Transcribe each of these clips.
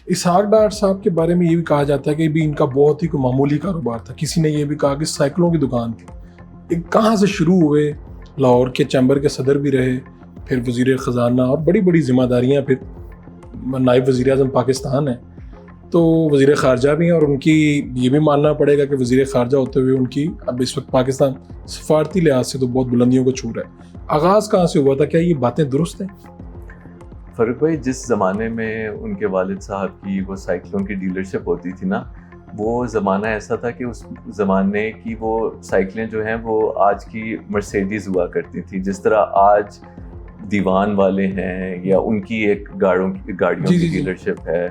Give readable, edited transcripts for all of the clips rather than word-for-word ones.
اسحاق ڈار صاحب کے بارے میں یہ بھی کہا جاتا ہے کہ بھی ان کا بہت ہی کوئی معمولی کاروبار تھا. کسی نے یہ بھی کہا کہ سائیکلوں کی دکان تھی. ایک کہاں سے شروع ہوئے, لاہور کے چیمبر کے صدر بھی رہے, پھر وزیر خزانہ اور بڑی بڑی ذمہ داریاں, پھر نائب وزیر اعظم پاکستان ہیں, تو وزیر خارجہ بھی ہیں, اور ان کی یہ بھی ماننا پڑے گا کہ وزیر خارجہ ہوتے ہوئے ان کی اب اس وقت پاکستان سفارتی لحاظ سے تو بہت بلندیوں کو چھو رہا ہے. آغاز کہاں سے ہوا تھا, کیا یہ باتیں درست ہیں؟ فاروق بھائی, جس زمانے میں ان کے والد صاحب کی وہ سائیکلوں کی ڈیلرشپ ہوتی تھی نا, وہ زمانہ ایسا تھا کہ اس زمانے کی وہ سائیکلیں جو ہیں وہ آج کی مرسیڈیز ہوا کرتی تھیں. جس طرح آج دیوان والے ہیں یا ان کی ایک گاڑیوں کی ڈیلرشپ ہے,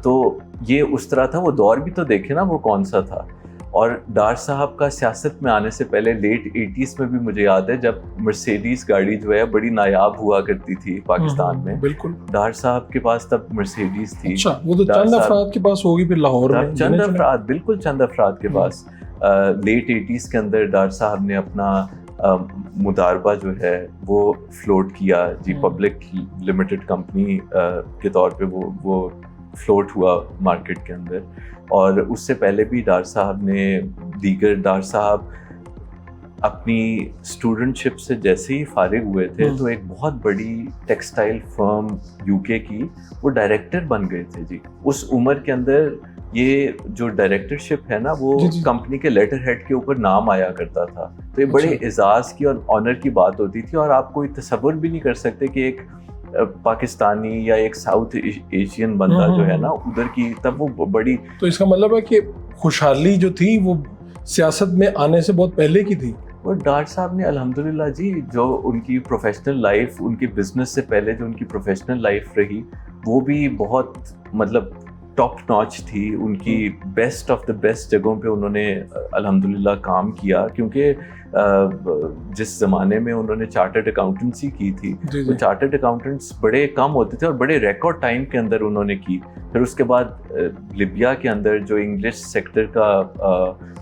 تو یہ اس طرح تھا. وہ دور بھی تو دیکھیں نا وہ کون سا تھا. اور ڈار صاحب کا سیاست میں آنے سے پہلے لیٹ 80s میں بھی مجھے یاد ہے جب مرسیڈیز گاڑی جو ہے بڑی نایاب ہوا کرتی تھی پاکستان میں. بالکل, ڈار صاحب کے پاس تب مرسیڈیز تھی. اچھا, وہ تو چند افراد کے پاس ہوگی پھر لاہور میں, چند افراد, بالکل چند افراد کے پاس. لیٹ 80s کے اندر ڈار صاحب نے اپنا مداربہ جو ہے وہ فلوٹ کیا جی, پبلک لمیٹڈ کمپنی کے طور پہ وہ فلوٹ ہوا مارکیٹ کے اندر. اور اس سے پہلے بھی ڈار صاحب نے ڈار صاحب اپنی اسٹوڈنٹ شپ سے جیسے ہی فارغ ہوئے تھے تو ایک بہت بڑی ٹیکسٹائل فرم UK کی وہ ڈائریکٹر بن گئے تھے جی. اس عمر کے اندر یہ جو ڈائریکٹرشپ ہے نا وہ کمپنی کے لیٹر ہیڈ کے اوپر نام آیا کرتا تھا. تو یہ بڑے اعزاز کی اور آنر کی بات ہوتی تھی, اور آپ کوئی تصور بھی نہیں کر سکتے کہ ایک پاکستانی یا ایک ساؤتھ ایشین بندہ جو ہے نا ادھر کی, تب وہ بڑی. تو اس کا مطلب ہے کہ خوشحالی جو تھی وہ سیاست میں آنے سے بہت پہلے کی تھی. اور ڈار صاحب نے الحمدللہ جی جو ان کی پروفیشنل لائف, ان کی بزنس سے پہلے جو ان کی پروفیشنل لائف رہی وہ بھی بہت مطلب ٹاپ ناچ تھی. ان کی بیسٹ آف دا بیسٹ جگہوں پہ انہوں نے الحمدللہ کام کیا, کیونکہ جس زمانے میں انہوں نے چارٹرڈ اکاؤنٹنسی کی تھی تو چارٹرڈ اکاؤنٹنٹس بڑے کم ہوتے تھے اور بڑے ریکارڈ ٹائم کے اندر انہوں نے کی. پھر اس کے بعد لیبیا کے اندر جو انگلش سیکٹر کا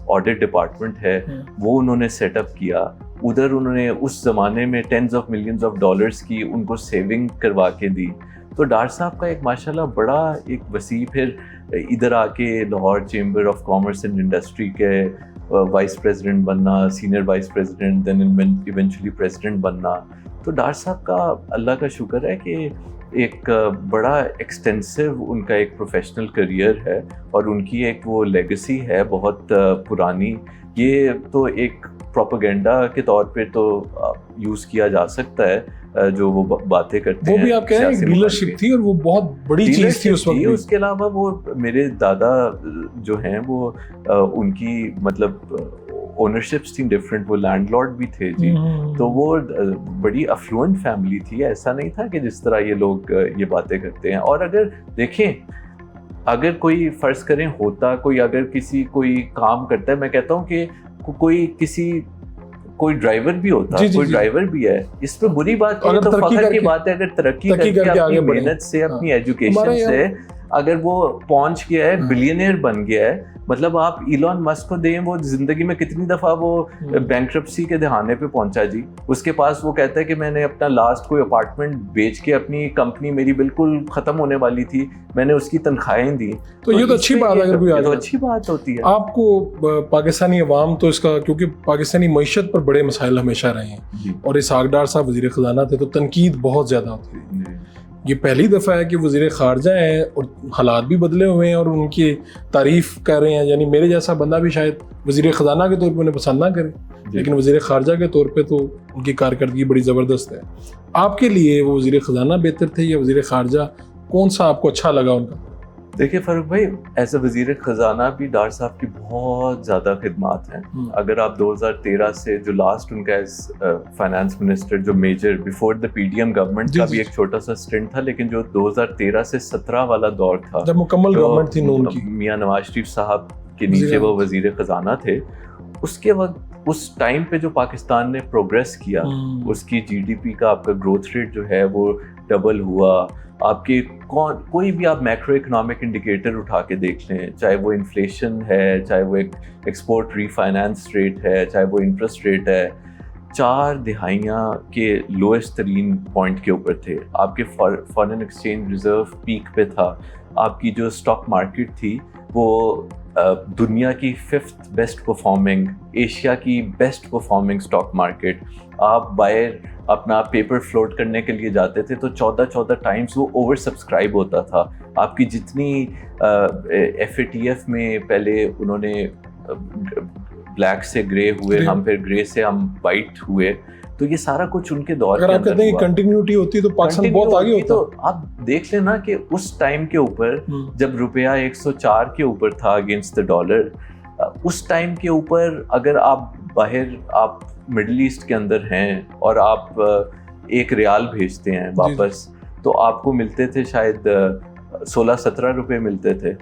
آڈٹ ڈپارٹمنٹ ہے وہ انہوں نے سیٹ اپ کیا. ادھر انہوں نے اس زمانے میں tens of millions of dollars کی ان کو سیونگ کروا کے دی. تو ڈار صاحب کا ایک ماشاءاللہ بڑا ایک وسیع, پھر ادھر آ کے Lahore chamber of commerce and industry کے وائس پریزیڈنٹ بننا, senior vice president, then eventually president بننا. تو ڈار صاحب کا اللہ کا شکر ہے کہ ایک بڑا ایکسٹینسو ان کا ایک پروفیشنل کریئر ہے, اور ان کی ایک وہ لیگیسی ہے بہت پرانی. یہ تو ایک پروپیگنڈا کے طور پہ تو یوز کیا جا سکتا ہے جو وہ باتیں کرتے ہیں. وہ بھی آپ کہہ رہے ہیں ڈیلرشپ تھی اور وہ بہت بڑی چیز تھی اس وقت. اس کے علاوہ وہ میرے دادا جو ہیں وہ ان کی مطلب اونرشپس تھیں ڈفرینٹ, وہ لینڈ لارڈ بھی تھے جی. تو وہ بڑی افلوئنٹ فیملی تھی, ایسا نہیں تھا کہ جس طرح یہ لوگ یہ باتیں کرتے ہیں. اور اگر دیکھیں, اگر کوئی فرض کریں ہوتا کوئی, اگر کسی کوئی کام کرتا ہے, میں کہتا ہوں کہ کوئی ڈرائیور بھی ہوتا, کوئی ڈرائیور بھی ہے, اس پہ بری بات نہیں, تو فخر کی بات ہے. اگر ترقی کر کے اپنی محنت سے, اپنی ایجوکیشن سے اگر وہ پہنچ گیا ہے, بلینئر بن گیا ہے, مطلب آپ ایلون مسک کو دیں, وہ زندگی میں کتنی دفعہ وہ بینکرپسی کے دہانے پہ پہنچا جی. اس کے پاس وہ کہتا ہے کہ میں نے اپنا لاسٹ کوئی اپارٹمنٹ بیچ کے, اپنی کمپنی میری بالکل ختم ہونے والی تھی, میں نے اس کی تنخواہیں دی. تو یہ تو اچھی بات ہے, اگر کوئی تو اچھی بات ہوتی ہے. آپ کو پاکستانی عوام تو اس کا, کیونکہ پاکستانی معیشت پر بڑے مسائل ہمیشہ رہے ہیں, اور اسحاق ڈار صاحب وزیر خزانہ تھے تو تنقید بہت زیادہ ہوتی ہے. یہ پہلی دفعہ ہے کہ وزیر خارجہ ہیں اور حالات بھی بدلے ہوئے ہیں اور ان کی تعریف کر رہے ہیں. یعنی میرے جیسا بندہ بھی شاید وزیر خزانہ کے طور پہ انہیں پسند نہ کرے, لیکن وزیر خارجہ کے طور پہ تو ان کی کارکردگی بڑی زبردست ہے. آپ کے لیے وہ وزیر خزانہ بہتر تھے یا وزیر خارجہ, کون سا آپ کو اچھا لگا ان کا؟ دیکھیے فاروق بھائی, ایز اے وزیر خزانہ بھی ڈار صاحب کی بہت زیادہ خدمات ہیں. اگر آپ 2013 سے جو لاسٹ ان کا ایز فائنانس منسٹر جو major before the PDM government کا بھی ایک چھوٹا سا اسٹنٹ تھا, لیکن جو 2013 سے 17 والا دور تھا جب مکمل گورنمنٹ تھی نون کی, میاں نواز شریف صاحب کے نیچے وہ وزیر خزانہ تھے, اس کے وقت اس ٹائم پہ جو پاکستان نے پروگریس کیا, اس کی GDP کا آپ کا گروتھ ریٹ جو ہے وہ ڈبل ہوا. آپ کے کوئی بھی آپ میکرو اکنامک انڈیکیٹر اٹھا کے دیکھ لیں, چاہے وہ انفلیشن ہے, چاہے وہ ایک ایکسپورٹ ری فائنانس ریٹ ہے, چاہے وہ انٹرسٹ ریٹ ہے, 4 دہائیاں کے لوئسٹ ترین پوائنٹ کے اوپر تھے. آپ کے فارن ایکسچینج ریزرو پیک پہ تھا. آپ کی جو اسٹاک مارکیٹ تھی وہ دنیا کی 5th بیسٹ پرفارمنگ, ایشیا کی بیسٹ پرفارمنگ اسٹاک مارکیٹ. آپ باہر اپنا پیپر فلوٹ کرنے کے لیے جاتے تھے تو 14 ٹائمز وہ اوور سبسکرائب ہوتا تھا. آپ کی جتنی FATF میں پہلے انہوں نے بلیک سے گرے ہوئے, ہم پھر گرے سے ہم وائٹ ہوئے, تو یہ سارا کچھ ان کے دور اگر آپ کہتے ہیں کہ کنٹینیوٹی ہوتی تو پاکستان بہت آگے ہوتا. تو آپ دیکھ لینا کہ اس ٹائم کے اوپر جب روپیہ 104 کے اوپر تھا اگینسٹ دا ڈالر, اس ٹائم کے اوپر اگر آپ باہر آپ مڈل ایسٹ کے اندر ہیں اور آپ 1 ریال بھیجتے ہیں واپس, تو آپ کو ملتے تھے شاید 16-17 روپے ملتے تھے.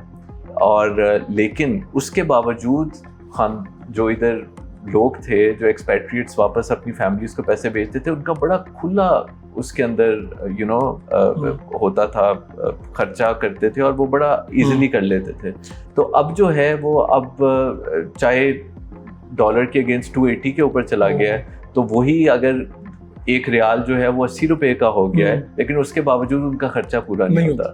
اور لیکن اس کے باوجود ہم جو ادھر لوگ تھے جو ایکسپیٹریٹس واپس اپنی فیملیز کو پیسے بھیجتے تھے, ان کا بڑا کھلا اس کے اندر ہوتا تھا, خرچہ کرتے تھے اور وہ بڑا ایزیلی کر لیتے تھے. تو اب جو ہے وہ اب چاہے ڈالر کے اگینسٹ 280 کے اوپر چلا گیا ہے, تو وہی اگر 1 ریال جو ہے وہ 80 روپے کا ہو گیا ہے, لیکن اس کے باوجود ان کا خرچہ پورا نہیں ہوتا.